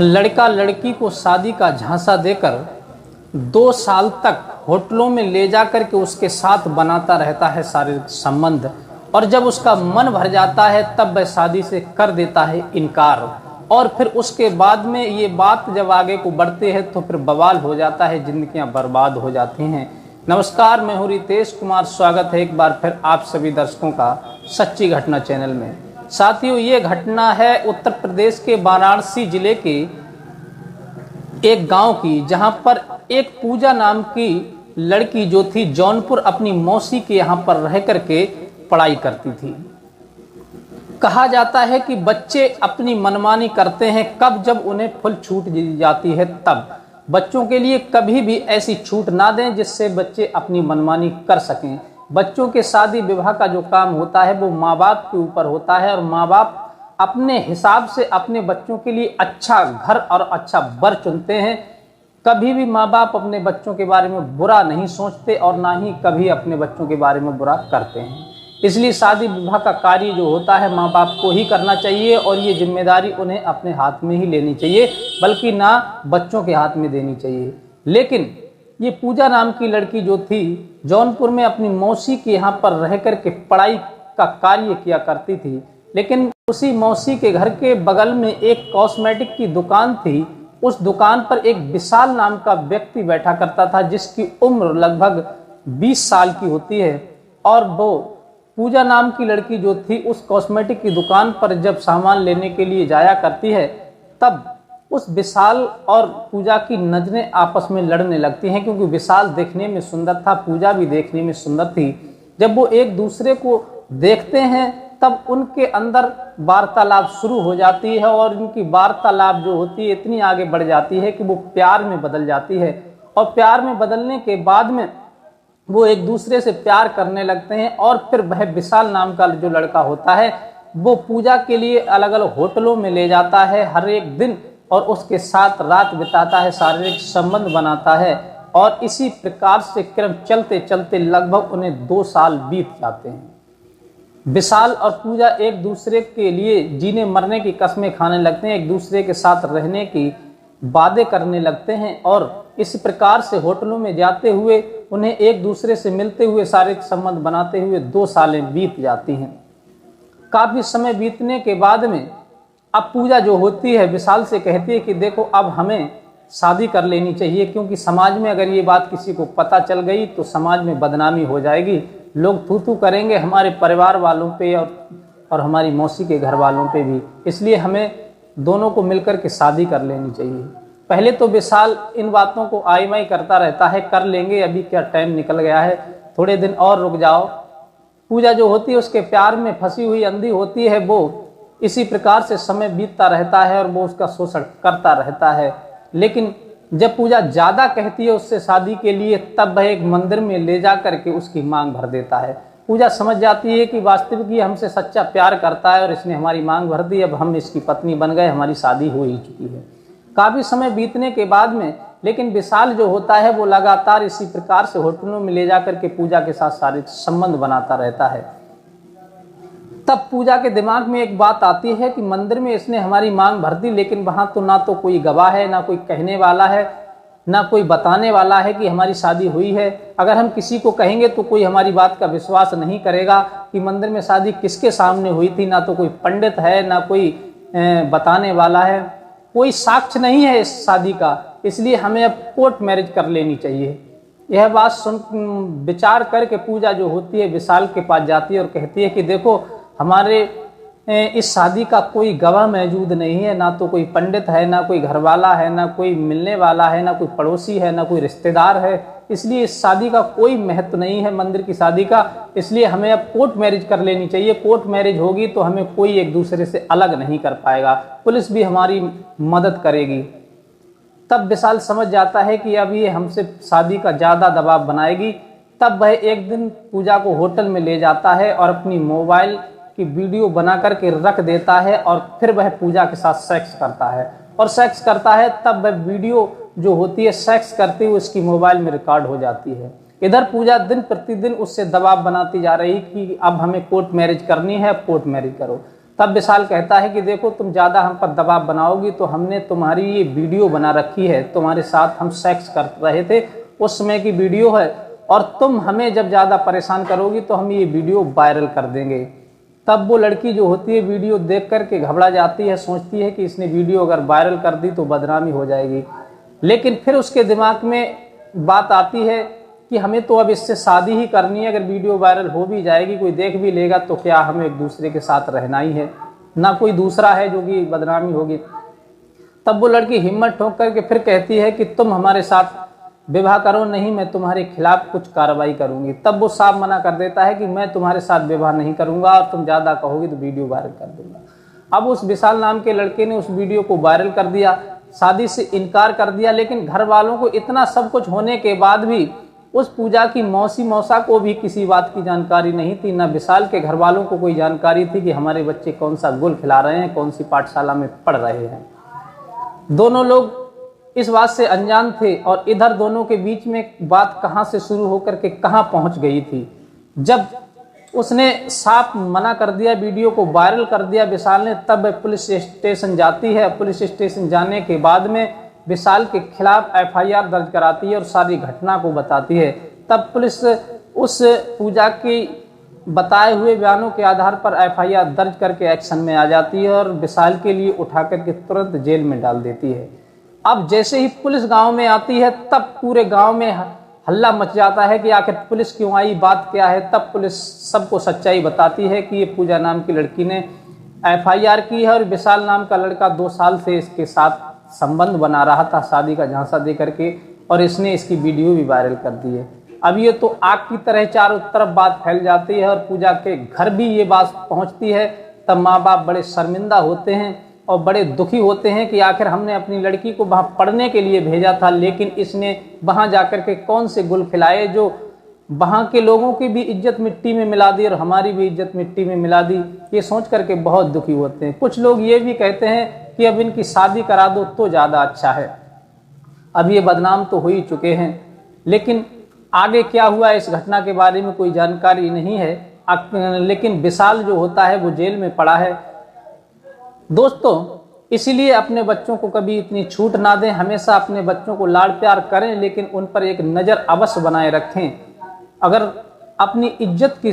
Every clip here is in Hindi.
लड़का लड़की को शादी का झांसा देकर 2 साल तक होटलों में ले जाकर के उसके साथ बनाता रहता है शारीरिक संबंध, और जब उसका मन भर जाता है तब वह शादी से कर देता है इनकार। और फिर उसके बाद में ये बात जब आगे को बढ़ती है तो फिर बवाल हो जाता है, जिंदगियां बर्बाद हो जाती हैं। नमस्कार, मैं हूं रितेश कुमार। स्वागत है एक बार फिर आप सभी दर्शकों का सच्ची घटना चैनल में। साथियों, ये घटना है उत्तर प्रदेश के वाराणसी जिले के एक गांव की, जहां पर एक पूजा नाम की लड़की जो थी जौनपुर अपनी मौसी के यहाँ पर रह करके पढ़ाई करती थी। कहा जाता है कि बच्चे अपनी मनमानी करते हैं कब, जब उन्हें फुल छूट दी जाती है तब। बच्चों के लिए कभी भी ऐसी छूट ना दें जिससे बच्चे अपनी मनमानी कर सकें। बच्चों के शादी विवाह का जो काम होता है वो माँ बाप के ऊपर होता है, और माँ बाप अपने हिसाब से अपने बच्चों के लिए अच्छा घर और अच्छा वर चुनते हैं। कभी भी माँ बाप अपने बच्चों के बारे में बुरा नहीं सोचते और ना ही कभी अपने बच्चों के बारे में बुरा करते हैं। इसलिए शादी विवाह का कार्य जो होता है माँ बाप को ही करना चाहिए, और ये जिम्मेदारी उन्हें अपने हाथ में ही लेनी चाहिए, बल्कि ना बच्चों के हाथ में देनी चाहिए। लेकिन ये पूजा नाम की लड़की जो थी जौनपुर में अपनी मौसी के यहाँ पर रह कर के पढ़ाई का कार्य किया करती थी। लेकिन उसी मौसी के घर के बगल में एक कॉस्मेटिक की दुकान थी। उस दुकान पर एक विशाल नाम का व्यक्ति बैठा करता था, जिसकी उम्र लगभग 20 साल की होती है। और वो पूजा नाम की लड़की जो थी उस कॉस्मेटिक की दुकान पर जब सामान लेने के लिए जाया करती है, तब उस विशाल और पूजा की नजरें आपस में लड़ने लगती हैं, क्योंकि विशाल देखने में सुंदर था, पूजा भी देखने में सुंदर थी। जब वो एक दूसरे को देखते हैं तब उनके अंदर वार्तालाप शुरू हो जाती है, और उनकी वार्तालाप जो होती है इतनी आगे बढ़ जाती है कि वो प्यार में बदल जाती है। और प्यार में बदलने के बाद में वो एक दूसरे से प्यार करने लगते हैं। और फिर वह विशाल नाम का जो लड़का होता है वो पूजा के लिए अलग अलग होटलों में ले जाता है हर एक दिन, और उसके साथ रात बिताता है, शारीरिक संबंध बनाता है। और इसी प्रकार से क्रम चलते चलते लगभग उन्हें 2 साल बीत जाते हैं। विशाल और पूजा एक दूसरे के लिए जीने मरने की कस्में खाने लगते हैं, एक दूसरे के साथ रहने की वादे करने लगते हैं, और इस प्रकार से होटलों में जाते हुए उन्हें एक दूसरे से मिलते हुए शारीरिक संबंध बनाते हुए 2 सालें बीत जाती हैं। काफी समय बीतने के बाद में अब पूजा जो होती है विशाल से कहती है कि देखो, अब हमें शादी कर लेनी चाहिए, क्योंकि समाज में अगर ये बात किसी को पता चल गई तो समाज में बदनामी हो जाएगी। लोग थू थू करेंगे हमारे परिवार वालों पे और हमारी मौसी के घर वालों पे भी। इसलिए हमें दोनों को मिलकर के शादी कर लेनी चाहिए। पहले तो विशाल इन बातों को आई माई करता रहता है, कर लेंगे, अभी क्या टाइम निकल गया है, थोड़े दिन और रुक जाओ। पूजा जो होती है उसके प्यार में फंसी हुई अंधी होती है, वो इसी प्रकार से समय बीतता रहता है और वो उसका शोषण करता रहता है। लेकिन जब पूजा ज्यादा कहती है उससे शादी के लिए, तब वह एक मंदिर में ले जा करके उसकी मांग भर देता है। पूजा समझ जाती है कि वास्तविक ये हमसे सच्चा प्यार करता है और इसने हमारी मांग भर दी, अब हम इसकी पत्नी बन गए, हमारी शादी हो ही चुकी है। काफी समय बीतने के बाद में लेकिन विशाल जो होता है वो लगातार इसी प्रकार से होटलों में ले जाकर के पूजा के साथ शारीरिक संबंध बनाता रहता है। तब पूजा के दिमाग में एक बात आती है कि मंदिर में इसने हमारी मांग भर दी, लेकिन वहां तो ना तो कोई गवाह है, ना कोई कहने वाला है, ना कोई बताने वाला है कि हमारी शादी हुई है। अगर हम किसी को कहेंगे तो कोई हमारी बात का विश्वास नहीं करेगा कि मंदिर में शादी किसके सामने हुई थी। ना तो कोई पंडित है, ना कोई बताने वाला है, कोई साक्ष्य नहीं है इस शादी का। इसलिए हमें अब कोर्ट मैरिज कर लेनी चाहिए। यह बात सुन विचार करके पूजा जो होती है विशाल के पास जाती है और कहती है कि देखो, हमारे इस शादी का कोई गवाह मौजूद नहीं है, ना तो कोई पंडित है, ना कोई घरवाला है, ना कोई मिलने वाला है, ना कोई पड़ोसी है, ना कोई रिश्तेदार है। इसलिए इस शादी का कोई महत्व नहीं है मंदिर की शादी का। इसलिए हमें अब कोर्ट मैरिज कर लेनी चाहिए। कोर्ट मैरिज होगी तो हमें कोई एक दूसरे से अलग नहीं कर पाएगा, पुलिस भी हमारी मदद करेगी। तब विशाल समझ जाता है कि अब ये हमसे शादी का ज्यादा दबाव बनाएगी। तब वह एक दिन पूजा को होटल में ले जाता है और अपनी मोबाइल की वीडियो बना करके रख देता है, और फिर वह पूजा के साथ सेक्स करता है। और सेक्स करता है तब वह वीडियो जो होती है सेक्स करते हुए उसकी मोबाइल में रिकॉर्ड हो जाती है। इधर पूजा दिन प्रतिदिन उससे दबाव बनाती जा रही कि अब हमें कोर्ट मैरिज करनी है, कोर्ट मैरिज करो। तब विशाल कहता है कि देखो तुम ज़्यादा हम पर दबाव बनाओगी तो हमने तुम्हारी ये वीडियो बना रखी है, तुम्हारे साथ हम सेक्स कर रहे थे उस समय की वीडियो है, और तुम हमें जब ज़्यादा परेशान करोगी तो हम ये वीडियो वायरल कर देंगे। तब वो लड़की जो होती है वीडियो देख करके घबरा जाती है, सोचती है कि इसने वीडियो अगर वायरल कर दी तो बदनामी हो जाएगी। लेकिन फिर उसके दिमाग में बात आती है कि हमें तो अब इससे शादी ही करनी है, अगर वीडियो वायरल हो भी जाएगी कोई देख भी लेगा तो क्या हमें एक दूसरे के साथ रहना ही है, ना कोई दूसरा है जो कि बदनामी होगी। तब वो लड़की हिम्मत ठोक करके फिर कहती है कि तुम हमारे साथ विवाह करो, नहीं मैं तुम्हारे खिलाफ कुछ कार्रवाई करूंगी। तब वो साफ मना कर देता है कि मैं तुम्हारे साथ विवाह नहीं करूंगा और तुम ज़्यादा कहोगी तो वीडियो वायरल कर दूंगा। अब उस विशाल नाम के लड़के ने उस वीडियो को वायरल कर दिया, शादी से इनकार कर दिया। लेकिन घर वालों को इतना सब कुछ होने के बाद भी उस पूजा की मौसी मौसा को भी किसी बात की जानकारी नहीं थी, ना विशाल के घर वालों को कोई जानकारी थी कि हमारे बच्चे कौन सा गुल खिला रहे हैं, कौन सी पाठशाला में पढ़ रहे हैं। दोनों लोग इस बात से अनजान थे और इधर दोनों के बीच में बात कहां से शुरू होकर के कहां पहुंच गई थी। जब उसने साफ मना कर दिया, वीडियो को वायरल कर दिया विशाल ने, तब पुलिस स्टेशन जाती है। पुलिस स्टेशन जाने के बाद में विशाल के खिलाफ एफआईआर दर्ज कराती है और सारी घटना को बताती है। तब पुलिस उस पूजा की बताए हुए बयानों के आधार पर एफआईआर दर्ज करके एक्शन में आ जाती है और विशाल के लिए उठा करके तुरंत जेल में डाल देती है। अब जैसे ही पुलिस गांव में आती है तब पूरे गांव में हल्ला मच जाता है कि आखिर पुलिस क्यों आई, बात क्या है। तब पुलिस सबको सच्चाई बताती है कि ये पूजा नाम की लड़की ने एफआईआर की है और विशाल नाम का लड़का 2 साल से इसके साथ संबंध बना रहा था शादी का झांसा दे करके, और इसने इसकी वीडियो भी वायरल कर दी है। अब ये तो आग की तरह चारों तरफ बात फैल जाती है और पूजा के घर भी ये बात पहुंचती है। तब माँ बाप बड़े शर्मिंदा होते हैं और बड़े दुखी होते हैं कि आखिर हमने अपनी लड़की को वहाँ पढ़ने के लिए भेजा था, लेकिन इसने वहाँ जाकर के कौन से गुल खिलाए जो वहाँ के लोगों की भी इज्जत मिट्टी में मिला दी और हमारी भी इज्जत मिट्टी में मिला दी। ये सोच करके बहुत दुखी होते हैं। कुछ लोग ये भी कहते हैं कि अब इनकी शादी करा दो तो ज़्यादा अच्छा है, अब ये बदनाम तो हो ही चुके हैं। लेकिन आगे क्या हुआ इस घटना के बारे में कोई जानकारी नहीं है। लेकिन विशाल जो होता है वो जेल में पड़ा है। दोस्तों, इसीलिए अपने बच्चों को कभी इतनी छूट ना दें, हमेशा अपने बच्चों को लाड़ प्यार करें, लेकिन उन पर एक नज़र अवश्य बनाए रखें। अगर अपनी इज्जत की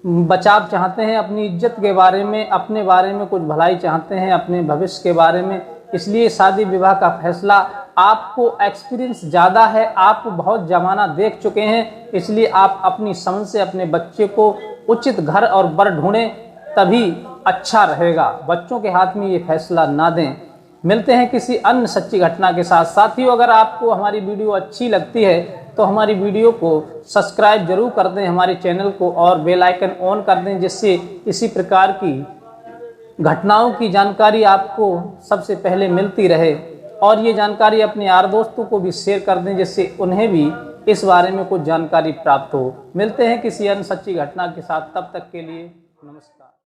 बचाव चाहते हैं, अपनी इज्जत के बारे में, अपने बारे में कुछ भलाई चाहते हैं, अपने भविष्य के बारे में, इसलिए शादी विवाह का फैसला, आपको एक्सपीरियंस ज़्यादा है, आप बहुत ज़माना देख चुके हैं, इसलिए आप अपनी समझ से अपने बच्चे को उचित घर और बर ढूंढें, तभी अच्छा रहेगा। बच्चों के हाथ में ये फैसला ना दें। मिलते हैं किसी अन्य सच्ची घटना के साथ। साथियों, अगर आपको हमारी वीडियो अच्छी लगती है तो हमारी वीडियो को सब्सक्राइब जरूर कर दें, हमारे चैनल को, और बेल आइकन ऑन कर दें, जिससे इसी प्रकार की घटनाओं की जानकारी आपको सबसे पहले मिलती रहे। और ये जानकारी अपने यार दोस्तों को भी शेयर कर दें, जिससे उन्हें भी इस बारे में कुछ जानकारी प्राप्त हो। मिलते हैं किसी अन्य सच्ची घटना के साथ, तब तक के लिए नमस्कार।